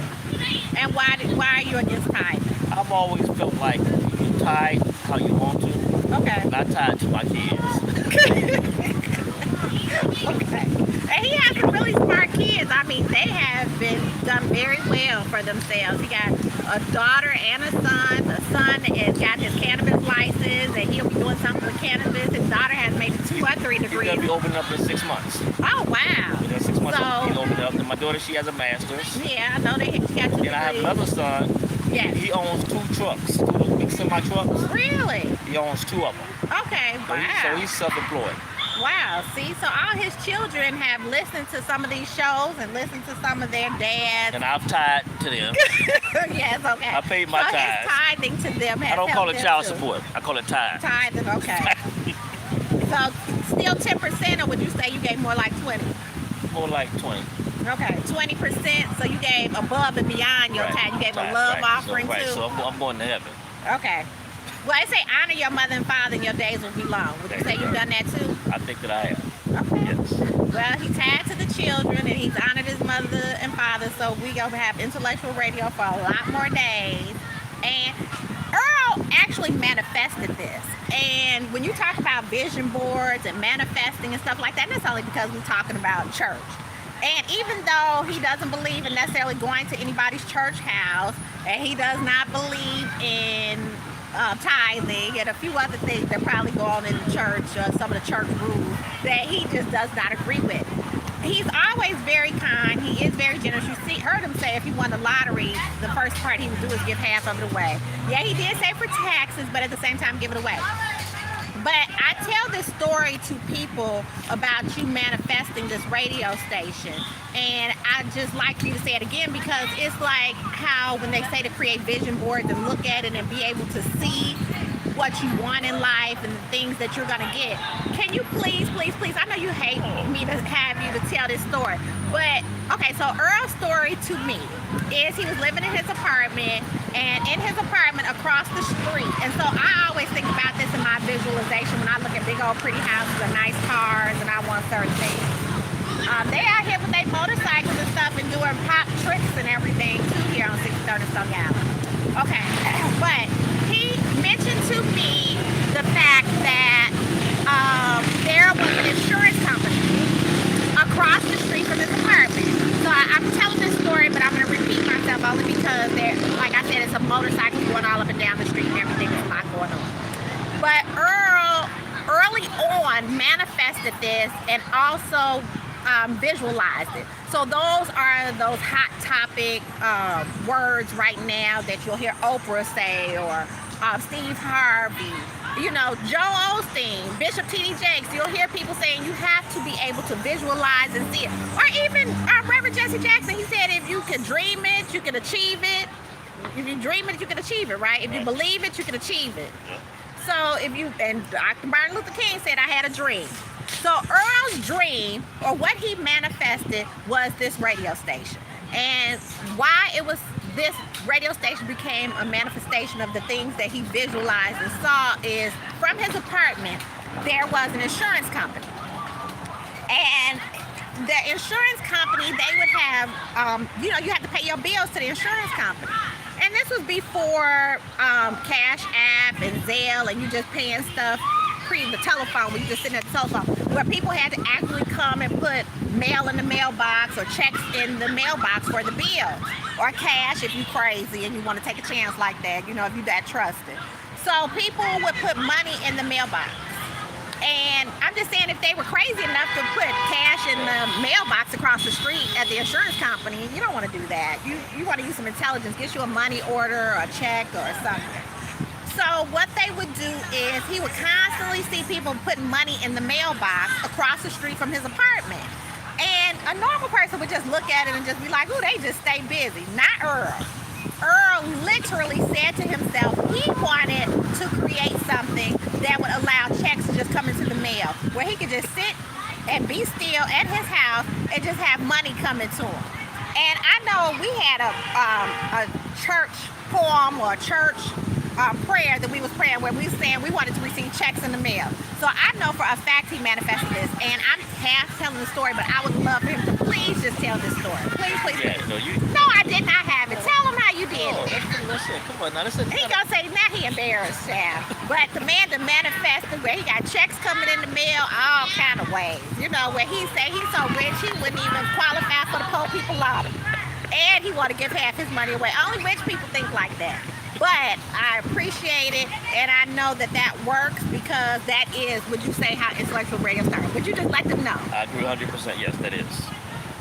S2: And why are you against tithing?
S1: I've always felt like you tithe how you want to.
S2: Okay.
S1: Not tied to my kids.
S2: Okay. And he has some really smart kids. I mean, they have done very well for themselves. He got a daughter and a son. The son has got his cannabis license, and he'll be doing something with cannabis. His daughter has maybe 2 or 3
S1: He's
S2: degrees.
S1: gonna be opening up in 6 months.
S2: Oh, wow.
S1: In 6 months,
S2: So-
S1: he'll open up. And my daughter, she has a master's.
S2: Yeah, I know they got 2 degrees.
S1: And I have another son.
S2: Yes.
S1: He owns 2 trucks, 2 big semi trucks.
S2: Really?
S1: He owns 2 of them.
S2: Okay,
S1: So,
S2: wow.
S1: he's self-employed.
S2: Wow, see, so all his children have listened to some of these shows and listened to some of their dads.
S1: And I've tied to them.
S2: Yes, okay.
S1: I paid my
S2: so
S1: tithes.
S2: his tithing to them has
S1: I don't call
S2: helped
S1: it
S2: them
S1: child
S2: too.
S1: support. I call it tithe.
S2: Tithing, okay. So still 10%, or would you say you gave more like 20?
S1: More like 20.
S2: Okay, 20%, so you gave above and beyond your
S1: Right.
S2: tithe. You gave a
S1: Tithe,
S2: love
S1: right.
S2: offering
S1: so, right.
S2: too?
S1: So I'm going to heaven.
S2: Okay. Well, I say honor your mother and father and your days will be long. Would you say you've done that too?
S1: I think that I have.
S2: Okay.
S1: Yes.
S2: Well, he's tied to the children and he's honored his mother and father, so we gonna have intellectual radio for a lot more days. And Earl actually manifested this. And when you talk about vision boards and manifesting and stuff like that, that's only because we're talking about church. And even though he doesn't believe in necessarily going to anybody's church house, and he does not believe in tithing and a few other things that probably go on in the church, some of the church rules that he just does not agree with. He's always very kind. He is very generous. You heard him say if he won the lottery, the first part he would do is give half of it away. Yeah, he did say for taxes, but at the same time give it away. But I tell this story to people about you manifesting this radio station. And I just like for you to say it again, because it's like how when they say to create vision boards and look at it and be able to see what you want in life and the things that you're going to get. Can you please, I know you hate me to have you to tell this story, but okay, so Earl's story to me is he was living in his apartment, and in his apartment across the street, and so I always think about this in my visualization when I look at big old pretty houses and nice cars and I want certain things. They out here with their motorcycles and stuff and doing pop tricks and everything too here on 63rd and Stony Island. Okay, but he mentioned to me the fact that there was an insurance company across the street from his apartment. So I'm telling this story, but I'm going to repeat myself only because there, like I said, it's a motorcycle going all up and down the street and everything. There's a lot going on. But Earl, early on, manifested this and also visualized it. So those are those hot topic words right now that you'll hear Oprah say, or Steve Harvey, you know, Joe Osteen, Bishop T.D. Jakes. You'll hear people saying you have to be able to visualize and see it. Or even Reverend Jesse Jackson, he said if you can dream it, you can achieve it. If you dream it, you can achieve it, right? If you believe it, you can achieve it. So if you, and Dr. Martin Luther King said, I had a dream. So Earl's dream, or what he manifested, was this radio station. And why it was this radio station became a manifestation of the things that he visualized and saw is from his apartment, there was an insurance company. And the insurance company, they would have, you know, you have to pay your bills to the insurance company. And this was before Cash App and Zelle, and you just paying stuff the telephone, when you just sitting at the telephone, where people had to actually come and put mail in the mailbox or checks in the mailbox for the bill, or cash if you crazy and you want to take a chance like that, you know, if you that trusted. So people would put money in the mailbox. And I'm just saying, if they were crazy enough to put cash in the mailbox across the street at the insurance company, you don't want to do that. You want to use some intelligence, get you a money order or a check or something. So what they would do is he would constantly see people putting money in the mailbox across the street from his apartment. And a normal person would just look at it and just be like, ooh, they just stay busy. Not Earl. Earl literally said to himself he wanted to create something that would allow checks to just come into the mail, where he could just sit and be still at his house and just have money coming to him. And I know we had a church poem or a church prayer that we was praying where we was saying we wanted to receive checks in the mail. So I know for a fact he manifested this, and I'm half telling the story, but I would love for him to please just tell this story. Please.
S1: Yeah,
S2: No, I did not have it. Tell him how you did it.
S1: Listen, come on now. Listen.
S2: He gonna say now he embarrassed, child. But the man that manifested, where he got checks coming in the mail all kind of ways. You know, where he say he's so rich he wouldn't even qualify for the poor people lottery, and he want to give half his money away. Only rich people think like that. But I appreciate it, and I know that that works, because that is, would you say, how Intellectual Radio started? Would you just let them know?
S1: I agree 100%. Yes, that is.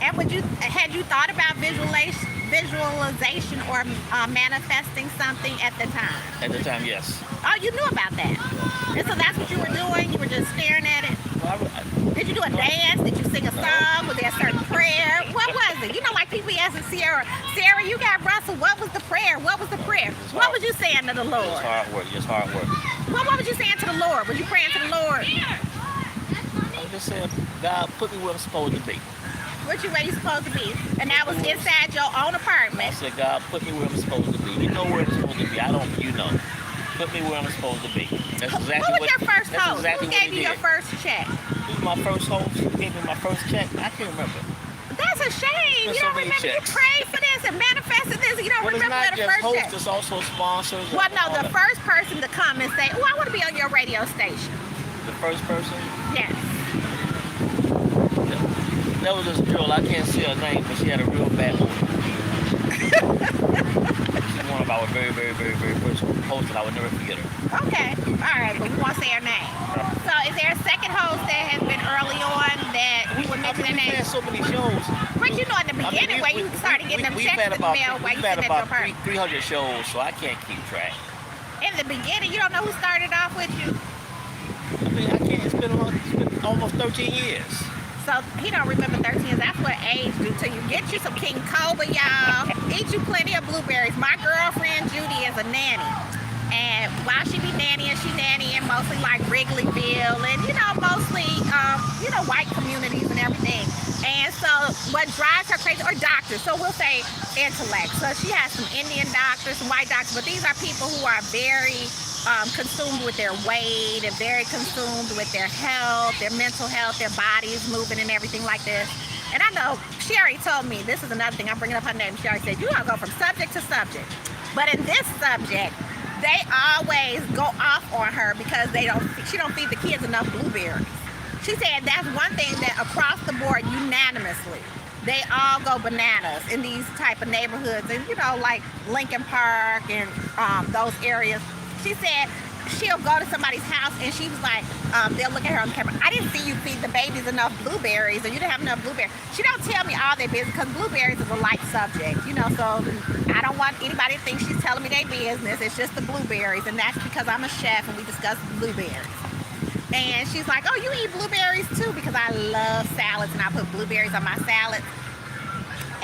S2: And had you thought about visualization or manifesting something at the time?
S1: At the time, yes.
S2: Oh, you knew about that. And so that's what you were doing? You were just staring at it? Did you do a dance? Did you sing a song? Was there a certain prayer? What was it? You know, like people asking Sarah, you got Russell, what was the prayer? What was the prayer? What was you saying to the Lord?
S1: It's hard work. It's hard work.
S2: Well, what was you saying to the Lord? Was you praying to the Lord?
S1: I was just saying, God, put me where I'm supposed to be.
S2: Where you supposed to be? And that was inside your own apartment.
S1: I said, God, put me where I'm supposed to be. You know where I'm supposed to be. I don't, you know. Put me where I'm supposed to be. That's exactly
S2: Who was your first host?
S1: Exactly
S2: Who gave you your first check?
S1: Who was my first host? Who gave me my first check? I can't remember.
S2: That's a shame. You don't remember you prayed for this and manifested this. You don't remember the first check.
S1: It's also sponsors.
S2: Well, no, the first person to come and say, oh, I want to be on your radio station.
S1: The first person?
S2: Yes.
S1: That was this girl. I can't say her name, but she had a real bad movie. She's one of our very, very, very, very first hosts, and I would never forget her.
S2: Okay. All right, but we won't say her name. So is there a second host that has been early on that we would mention their name?
S1: We've had so many shows.
S2: But you know, in the beginning, where you started getting them checks in the mail, where you sitting at your apartment.
S1: 300 shows, so I can't keep track.
S2: In the beginning, you don't know who started off with you?
S1: I mean, I can't. It's been almost 13 years.
S2: So he don't remember 13 years. That's what age do to you. Get you some King Cobra, y'all. Eat you plenty of blueberries. My girlfriend Judy is a nanny. And while she be nannying, she nannying mostly like Wrigleyville and, you know, mostly, white communities and everything. And so what drives her crazy, or doctors, so we'll say intellect. So she has some Indian doctors, some white doctors, but these are people who are very consumed with their weight and very consumed with their health, their mental health, their bodies moving and everything like this. And I know she already told me, this is another thing, I'm bringing up her name, she already said, you gotta go from subject to subject. But in this subject, they always go off on her because she don't feed the kids enough blueberries. She said that's one thing that across the board, unanimously, they all go bananas in these type of neighborhoods, and like Lincoln Park and those areas. She said she'll go to somebody's house and she was like, they'll look at her on the camera, I didn't see you feed the babies enough blueberries, or you didn't have enough blueberries. She don't tell me all their business because blueberries is a light subject, so I don't want anybody to think she's telling me their business. It's just the blueberries, and that's because I'm a chef and we discuss blueberries. And she's like, oh, you eat blueberries too? Because I love salads and I put blueberries on my salads.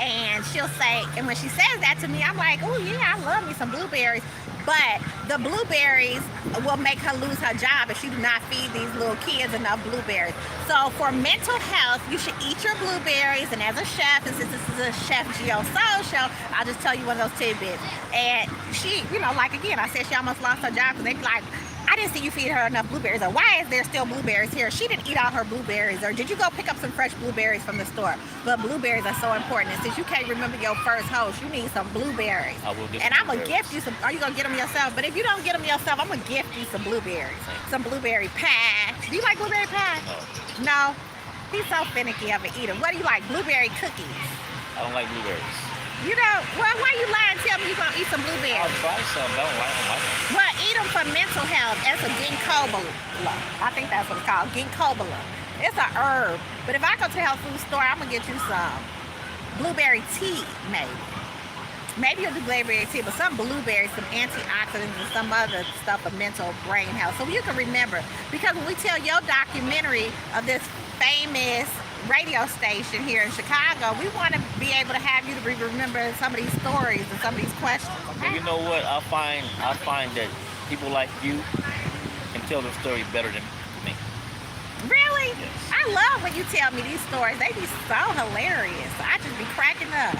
S2: And she'll say, and when she says that to me, I'm like, oh yeah, I love me some blueberries. But the blueberries will make her lose her job if she do not feed these little kids enough blueberries. So for mental health, you should eat your blueberries. And as a chef, and since this is a Chef Geo Soul show, I'll just tell you one of those tidbits. And she, like again, I said she almost lost her job because they be like, I didn't see you feed her enough blueberries, or why is there still blueberries here? She didn't eat all her blueberries, or did you go pick up some fresh blueberries from the store? But blueberries are so important, and since you can't remember your first host, you need some blueberries.
S1: I will get
S2: and I'm going to gift you some. Are you going to get them yourself? But if you don't get them yourself, I'm going to gift you some blueberries. Some blueberry pie. Do you like blueberry pie? No. He's so finicky of an eater. What do you like? Blueberry cookies?
S1: I don't like blueberries.
S2: Well, why you lying? Tell me you're going to eat some blueberries.
S1: I'll try some. I don't like them.
S2: Well, eat them for mental health. That's a ginkgo. I think that's what it's called, ginkgo. It's a herb. But if I go to the health food store, I'm going to get you some blueberry tea, maybe. Maybe you'll do blueberry tea, but some blueberries, some antioxidants, and some other stuff for mental brain health. So you can remember, because when we tell your documentary of this famous radio station here in Chicago, we want to be able to have you to remember some of these stories and some of these questions. Okay?
S1: Well, you know what? I find that people like you can tell the story better than me.
S2: Really?
S1: Yes.
S2: I love when you tell me these stories. They be so hilarious. I just be cracking up.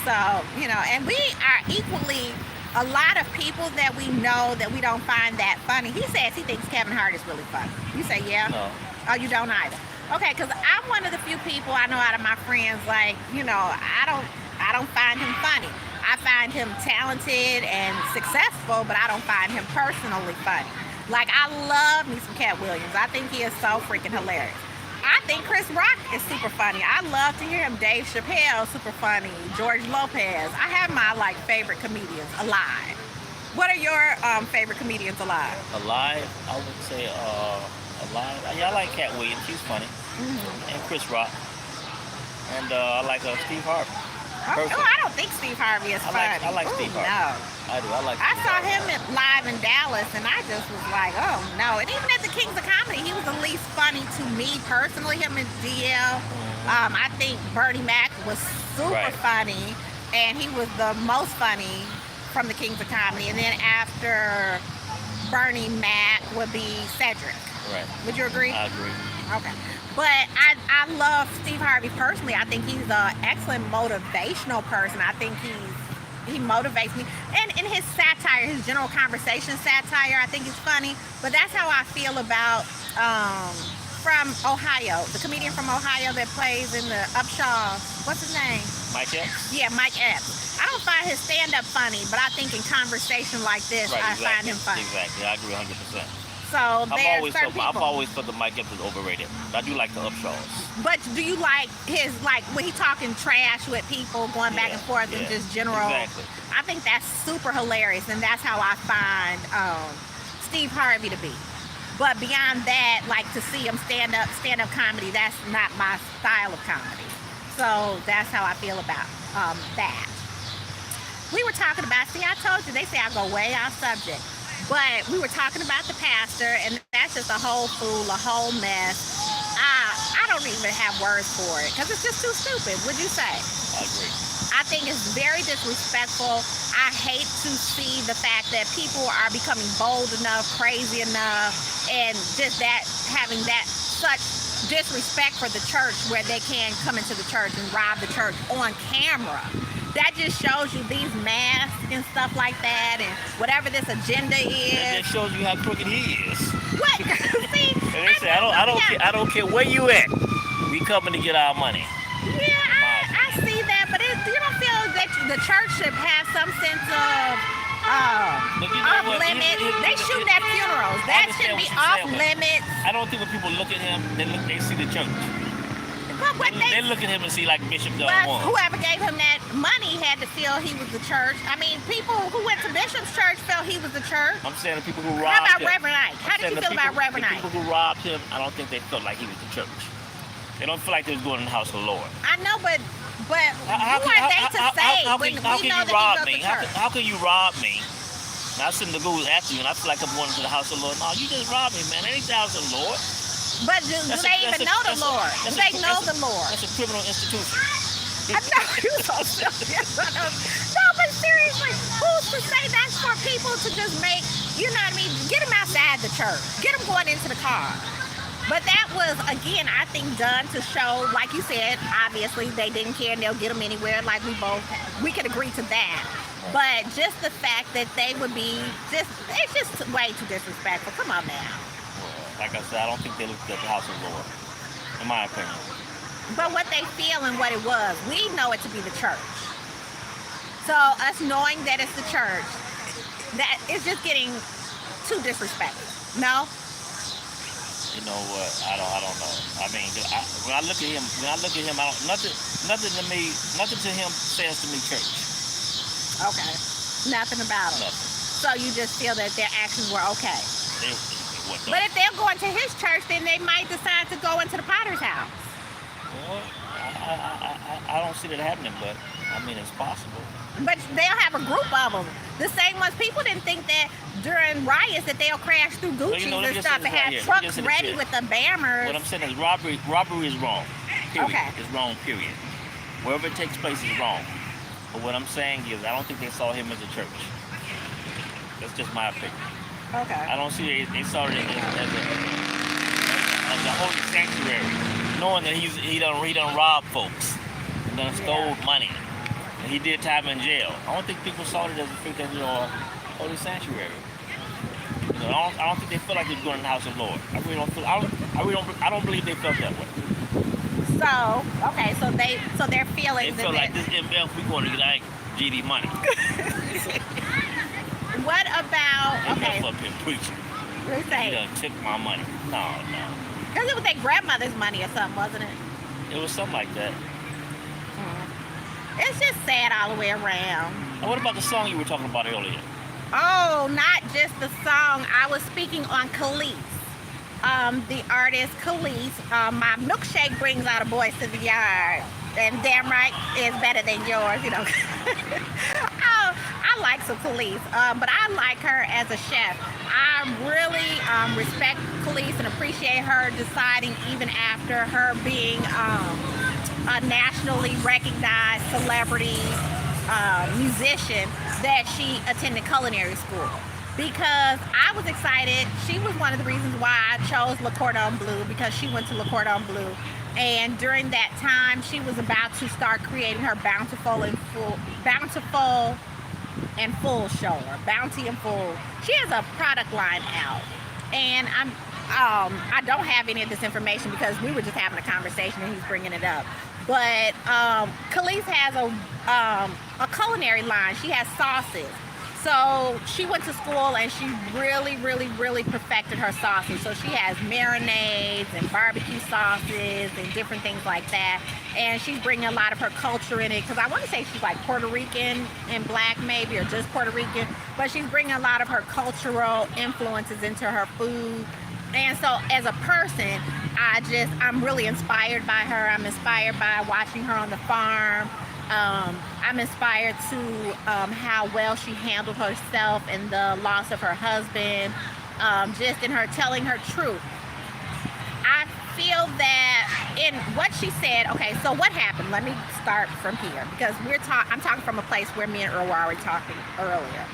S2: So, and we are equally a lot of people that we know that we don't find that funny. He says he thinks Kevin Hart is really funny. You say yeah?
S1: No.
S2: Oh, you don't either. Okay, because I'm one of the few people I know out of my friends, like, I don't find him funny. I find him talented and successful, but I don't find him personally funny. Like, I love me some Cat Williams. I think he is so freaking hilarious. I think Chris Rock is super funny. I love to hear him. Dave Chappelle, super funny. George Lopez. I have my, favorite comedians alive. What are your favorite comedians alive?
S1: Alive? I would say, alive. Yeah, I like Cat Williams. He's funny. Mm-hmm. And Chris Rock. And I like Steve Harvey.
S2: Oh, I don't think Steve Harvey is funny.
S1: I like Steve Harvey.
S2: No.
S1: I do.
S2: I saw him live in Dallas, and I just was like, oh no. And even at the Kings of Comedy, he was the least funny to me personally. Him and DL. I think Bernie Mac was super funny, and he was the most funny from the Kings of Comedy. And then after Bernie Mac would be Cedric. Right. Would you agree?
S1: I agree.
S2: Okay. But I love Steve Harvey personally. I think he's an excellent motivational person. I think he motivates me. And in his satire, his general conversation satire, I think he's funny. But that's how I feel about from Ohio, the comedian from Ohio that plays in the Upshaw. What's his name?
S1: Mike Epps?
S2: Yeah, Mike Epps. I don't find his stand-up funny, but I think in conversation like this, I find him funny.
S1: Exactly. I agree 100%.
S2: So
S1: I've
S2: there's certain
S1: I've
S2: people.
S1: always thought the Mike Epps was overrated. I do like the Upshaws.
S2: But do you like his, like, when he talking trash with people, going back and forth, and just general?
S1: Exactly.
S2: I think that's super hilarious, and that's how I find Steve Harvey to be. But beyond that, like, to see him stand up comedy, that's not my style of comedy. So that's how I feel about that. We were talking about, see, I told you, they say I go way off subject. But we were talking about the pastor, and that's just a whole fool, a whole mess. I don't even have words for it, because it's just too stupid. Would you say?
S1: I agree.
S2: I think it's very disrespectful. I hate to see the fact that people are becoming bold enough, crazy enough, and just that, having that such disrespect for the church, where they can come into the church and rob the church on camera. That just shows you these masks and stuff like that, and whatever this agenda is.
S1: That shows you how crooked he is.
S2: What? See,
S1: And they say, I don't care where you at. We coming to get our money.
S2: Yeah, I see that, but you don't feel that the church should have some sense of off limits? They shoot at funerals. That should be off limits.
S1: I don't think when people look at him, they see the church.
S2: But
S1: They look at him and see like Bishop Don
S2: but
S1: Juan.
S2: whoever gave him that money had to feel he was the church. I mean, people who went to Bishop's church felt he was the church.
S1: I'm saying the people who
S2: How
S1: robbed
S2: about
S1: him.
S2: Reverend Ike? How did you feel about Reverend
S1: The
S2: Ike?
S1: people who robbed him, I don't think they felt like he was the church. They don't feel like they was going in the house of the Lord.
S2: I know, but who are they to say when we know that he built the church?
S1: How can you rob me? And I send the goons after you, and I feel like I'm going to the house of the Lord. No, you just robbed me, man. That ain't the house of the Lord.
S2: But do they even know the Lord? Do they know the Lord?
S1: That's a criminal institution.
S2: I know you're so serious. No, but seriously, who's to say that's for people to just make, you know what I mean? Get them outside the church. Get them going into the car. But that was, again, I think done to show, like you said, obviously they didn't care and they'll get them anywhere, like we could agree to that. But just the fact that they would be it's just way too disrespectful. Come on now.
S1: Like I said, I don't think they looked at the house of the Lord, in my opinion.
S2: But what they feel and what it was, we know it to be the church. So us knowing that it's the church, that is just getting too disrespectful. No?
S1: You know what? I don't know. I mean, when I look at him, nothing to him says to me church.
S2: Okay. Nothing about it.
S1: Nothing.
S2: So you just feel that their actions were okay.
S1: What,
S2: But if they're going to his church, then they might decide to go into the Potter's house.
S1: Well, I don't see that happening, but I mean, it's possible.
S2: But they'll have a group of them. The same ones, people didn't think that during riots that they'll crash through Gucci's and stuff and have trucks ready with the bammers.
S1: What I'm saying is robbery is wrong. Period.
S2: Okay.
S1: It's wrong, period. Wherever it takes place is wrong. But what I'm saying is, I don't think they saw him as a church. That's just my opinion.
S2: Okay.
S1: I don't see they saw it as a holy sanctuary, knowing that he done robbed folks and done stole money. And he did time in jail. I don't think people saw it as a freaking holy sanctuary. You know, I don't think they feel like they're going in the house of the Lord. I really don't feel. I don't believe they felt that way.
S2: So okay, so their feelings.
S1: They feel like this MF, we going to get our GD money.
S2: What about okay?
S1: MF up here preaching.
S2: Let's say
S1: He done took my money. No.
S2: because it was their grandmother's money or something, wasn't it?
S1: It was something like that.
S2: It's just sad all the way around.
S1: And what about the song you were talking about earlier?
S2: Oh, not just the song. I was speaking on Khalees. The artist Khalees. My milkshake brings all the boys to the yard. And damn right, it's better than yours, you know. I like some Khalees, but I like her as a chef. I really respect Khalees and appreciate her deciding, even after her being a nationally recognized celebrity musician, that she attended culinary school. Because I was excited. She was one of the reasons why I chose Le Cordon Bleu, because she went to Le Cordon Bleu. And during that time, she was about to start creating her Bountiful and Full show, or Bounty and Full. She has a product line out. And I don't have any of this information because we were just having a conversation and he's bringing it up. But Khalees has a culinary line. She has sauces. So she went to school and she really, really, really perfected her sauces. So she has marinades and barbecue sauces and different things like that. And she's bringing a lot of her culture in it, because I want to say she's like Puerto Rican and black maybe, or just Puerto Rican. But she's bringing a lot of her cultural influences into her food. And so as a person, I'm really inspired by her. I'm inspired by watching her on the farm. I'm inspired to how well she handled herself and the loss of her husband, just in her telling her truth. I feel that in what she said, okay, so what happened? Let me start from here, because I'm talking from a place where me and Earl were already talking earlier.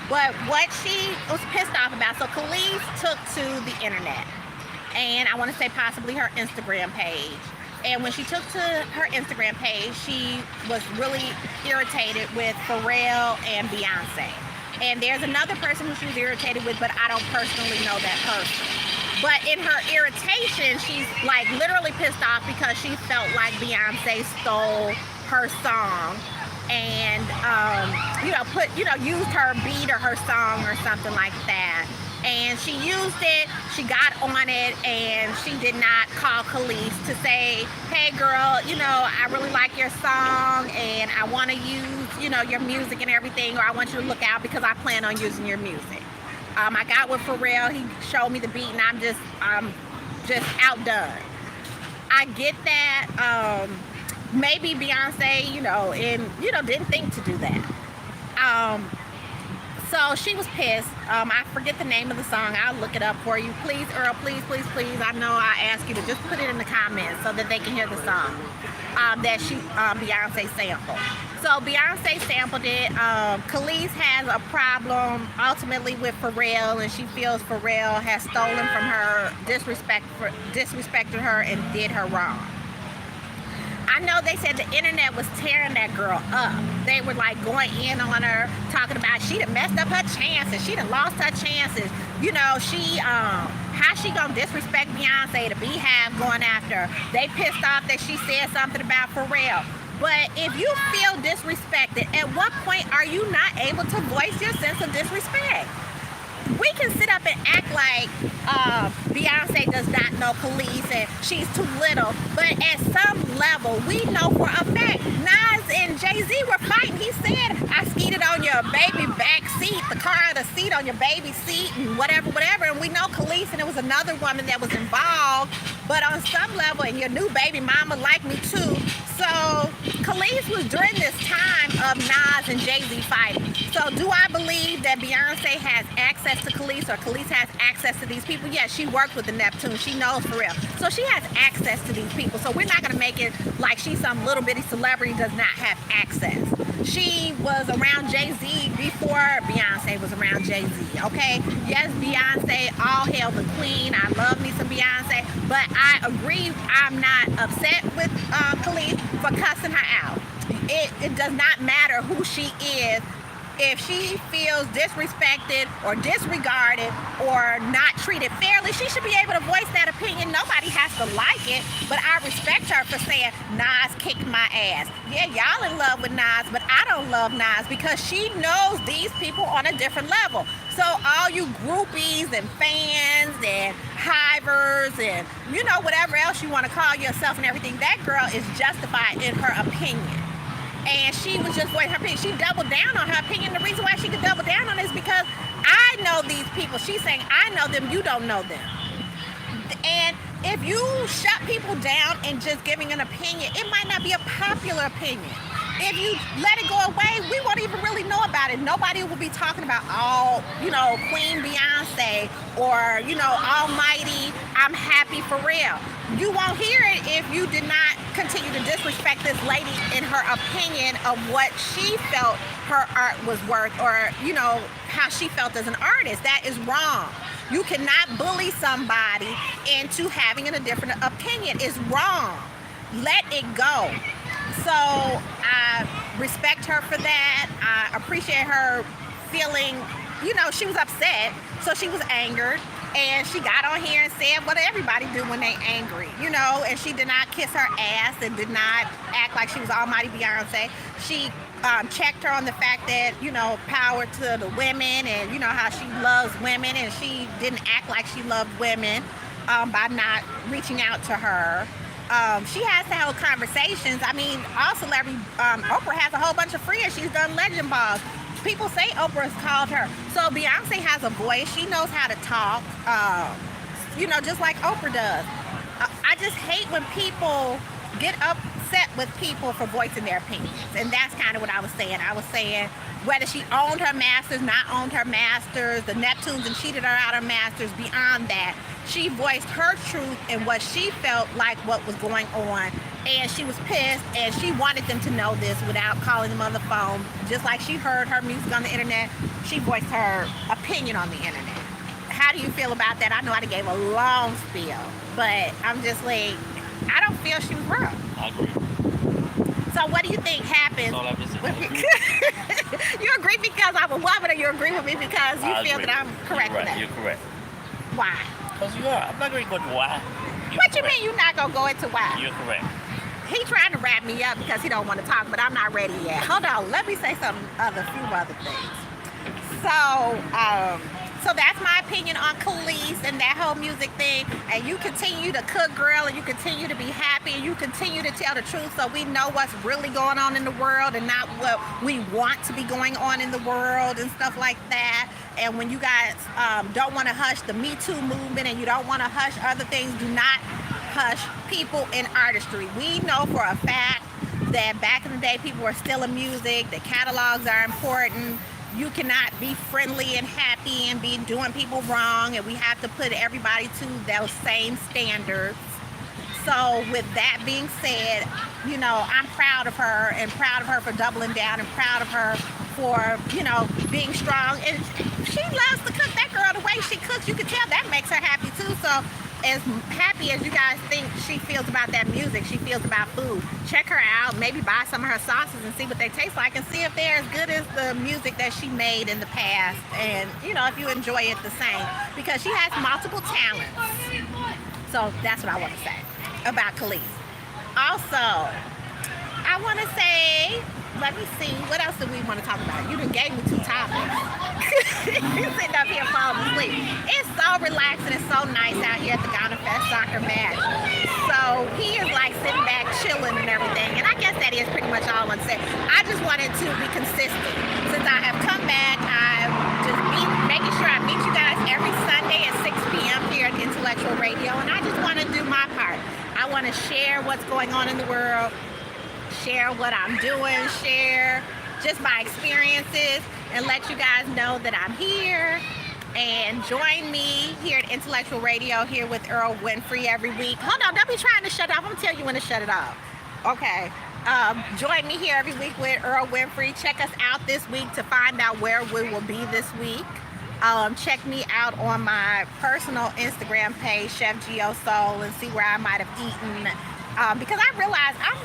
S2: But what she was pissed off about, so Khalees took to the internet, and I want to say possibly her Instagram page. And when she took to her Instagram page, she was really irritated with Pharrell and Beyonce. And there's another person who she was irritated with, but I don't personally know that person. But in her irritation, she's like literally pissed off because she felt like Beyonce stole her song and used her beat or her song or something like that. And she used it, she got on it, and she did not call Khalees to say, hey girl, I really like your song and I want to use, your music and everything, or I want you to look out because I plan on using your music. I got with Pharrell, he showed me the beat, and I'm just outdone. I get that. Maybe Beyonce, didn't think to do that. So she was pissed. I forget the name of the song. I'll look it up for you. Please, Earl, please, please, please. I know I ask you to just put it in the comments so that they can hear the song that Beyonce sampled. So Beyonce sampled it. Khalees has a problem ultimately with Pharrell, and she feels Pharrell has stolen from her, disrespected her, and did her wrong. I know they said the internet was tearing that girl up. They were like going in on her, talking about she done messed up her chances. She done lost her chances. How she gonna disrespect Beyonce? The Beehive going after her. They pissed off that she said something about Pharrell. But if you feel disrespected, at what point are you not able to voice your sense of disrespect? We can sit up and act like Beyonce does not know Khalees and she's too little, but at some level, we know for a fact Nas and Jay-Z were fighting. He said, I skeeted on your baby back seat, the car had a seat on your baby seat, and whatever, and we know Khalees, and it was another woman that was involved, but on some level, and your new baby mama like me too. So Khalees was during this time of Nas and Jay-Z fighting. So do I believe that Beyonce has access to Khalees, or Khalees has access to these people? Yes, she worked with the Neptune. She knows for real. So she has access to these people. So we're not going to make it like she's some little bitty celebrity does not have access. She was around Jay-Z before Beyonce was around Jay-Z, okay? Yes, Beyonce, all hail the queen. I love me some Beyonce. But I agree, I'm not upset with Khalees for cussing her out. It does not matter who she is. If she feels disrespected or disregarded or not treated fairly, she should be able to voice that opinion. Nobody has to like it, but I respect her for saying, Nas kicked my ass. Yeah, y'all in love with Nas, but I don't love Nas because she knows these people on a different level. So all you groupies and fans and hivers and whatever else you want to call yourself and everything, that girl is justified in her opinion. And she was just voicing her opinion. She doubled down on her opinion. The reason why she could double down on it is because I know these people. She's saying, I know them, you don't know them. And if you shut people down and just giving an opinion, it might not be a popular opinion. If you let it go away, we won't even really know about it. Nobody will be talking about, Queen Beyonce or, almighty, I'm happy for real. You won't hear it if you did not continue to disrespect this lady in her opinion of what she felt her art was worth, or, how she felt as an artist. That is wrong. You cannot bully somebody into having a different opinion. It's wrong. Let it go. So I respect her for that. I appreciate her feeling, she was upset, so she was angered, and she got on here and said what everybody do when they angry, and she did not kiss her ass and did not act like she was almighty Beyonce. She checked her on the fact that, power to the women, and how she loves women, and she didn't act like she loved women by not reaching out to her. She has to have conversations. I mean, all celebrity, Oprah has a whole bunch of friends. She's done legend balls. People say Oprah's called her. So Beyonce has a voice. She knows how to talk, just like Oprah does. I just hate when people get upset with people for voicing their opinions. And that's kind of what I was saying. I was saying whether she owned her masters, not owned her masters, the Neptunes and cheated her out of masters, beyond that, she voiced her truth and what she felt like what was going on. And she was pissed, and she wanted them to know this without calling them on the phone. Just like she heard her music on the internet, she voiced her opinion on the internet. How do you feel about that? I know I gave a long spiel, but I'm just like, I don't feel she was wrong.
S1: I agree.
S2: So what do you think happens?
S1: That's all I have to say.
S2: You agree because I'm a woman, or you agree with me because you feel that I'm correct with that?
S1: You're correct.
S2: Why?
S1: Because you are. I'm not going to go to why.
S2: What you mean you're not going to go into why?
S1: You're correct.
S2: He trying to wrap me up because he don't want to talk, but I'm not ready yet. Hold on, let me say a few other things. So that's my opinion on Khalees and that whole music thing. And you continue to cook, girl, and you continue to be happy, and you continue to tell the truth so we know what's really going on in the world and not what we want to be going on in the world and stuff like that. And when you guys don't want to hush the Me Too movement and you don't want to hush other things, do not hush people in artistry. We know for a fact that back in the day, people were still in music, that catalogs are important. You cannot be friendly and happy and be doing people wrong, and we have to put everybody to those same standards. So with that being said, I'm proud of her, and proud of her for doubling down, and proud of her for, being strong. And she loves to cook. That girl, the way she cooks, you can tell that makes her happy too. So as happy as you guys think she feels about that music, she feels about food. Check her out, maybe buy some of her sauces and see what they taste like, and see if they're as good as the music that she made in the past, and if you enjoy it the same, because she has multiple talents. So that's what I want to say about Khalees. Also, I want to say, let me see, what else do we want to talk about? You done gave me 2 topics. You sitting up here falling asleep. It's so relaxing and so nice out here at the Ghana Fest soccer match. So he is like sitting back, chilling and everything. And I guess that is pretty much all I'm saying. I just wanted to be consistent. Since I have come back, I'm just making sure I meet you guys every Sunday at 6 p.m. here at Intellectual Radio. And I just want to do my part. I want to share what's going on in the world, share what I'm doing, share just my experiences, and let you guys know that I'm here. And join me here at Intellectual Radio here with Earl Winfrey every week. Hold on, don't be trying to shut it off. I'm going to tell you when to shut it off. Okay. Join me here every week with Earl Winfrey. Check us out this week to find out where we will be this week. Check me out on my personal Instagram page, Chef Geo Soul, and see where I might have eaten. Because I realize I'm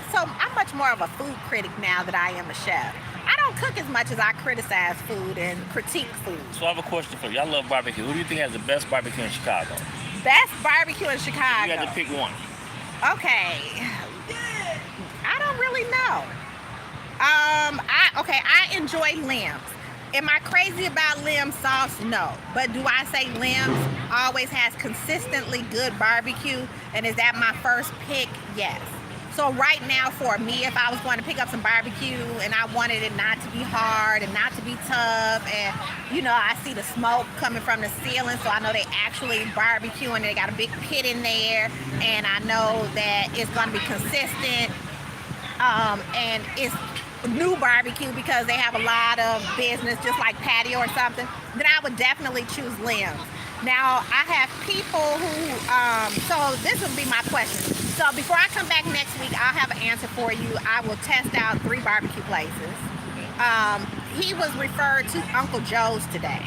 S2: much more of a food critic now that I am a chef. I don't cook as much as I criticize food and critique food.
S1: So I have a question for you. I love barbecue. Who do you think has the best barbecue in Chicago?
S2: Best barbecue in Chicago?
S1: You have to pick one.
S2: Okay. I don't really know. I enjoy limbs. Am I crazy about limb sauce? No. But do I say limbs always has consistently good barbecue? And is that my first pick? Yes. So right now for me, if I was going to pick up some barbecue and I wanted it not to be hard and not to be tough, and I see the smoke coming from the ceiling, so I know they actually barbecuing, they got a big pit in there, and I know that it's going to be consistent, and it's new barbecue because they have a lot of business, just like patio or something, then I would definitely choose limbs. Now, I have people who, so this would be my question. So before I come back next week, I'll have an answer for you. I will test out 3 barbecue places. He was referred to Uncle Joe's today.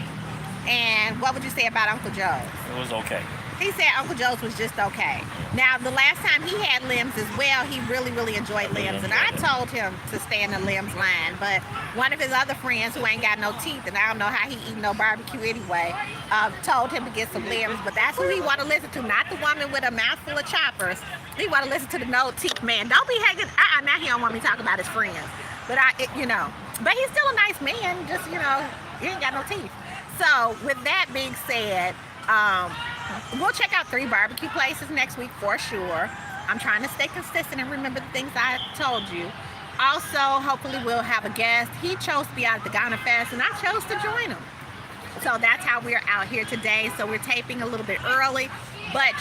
S2: And what would you say about Uncle Joe's?
S1: It was okay.
S2: He said Uncle Joe's was just okay. Now, the last time he had limbs as well, he really, really enjoyed limbs. And I told him to stay in the limbs line. But one of his other friends who ain't got no teeth, and I don't know how he eat no barbecue anyway, told him to get some limbs. But that's who he want to listen to, not the woman with a mouthful of choppers. He want to listen to the no teeth man. Don't be hanging. Now he don't want me to talk about his friends. But but he's still a nice man. Just he ain't got no teeth. So with that being said, we'll check out 3 barbecue places next week for sure. I'm trying to stay consistent and remember the things I told you. Also, hopefully we'll have a guest. He chose to be out at the Ghana Fest, and I chose to join him. So that's how we're out here today. So we're taping a little bit early, but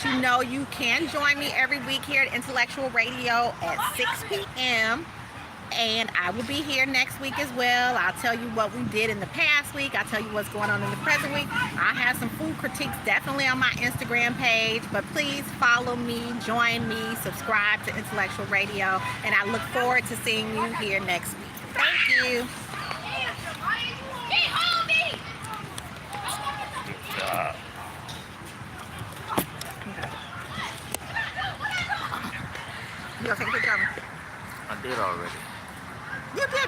S2: you can join me every week here at Intellectual Radio at 6 p.m. And I will be here next week as well. I'll tell you what we did in the past week. I'll tell you what's going on in the present week. I have some food critiques definitely on my Instagram page, but please follow me, join me, subscribe to Intellectual Radio, and I look forward to seeing you here next week. Thank you.
S1: Good job.
S2: You gonna take a picture of me?
S1: I did already.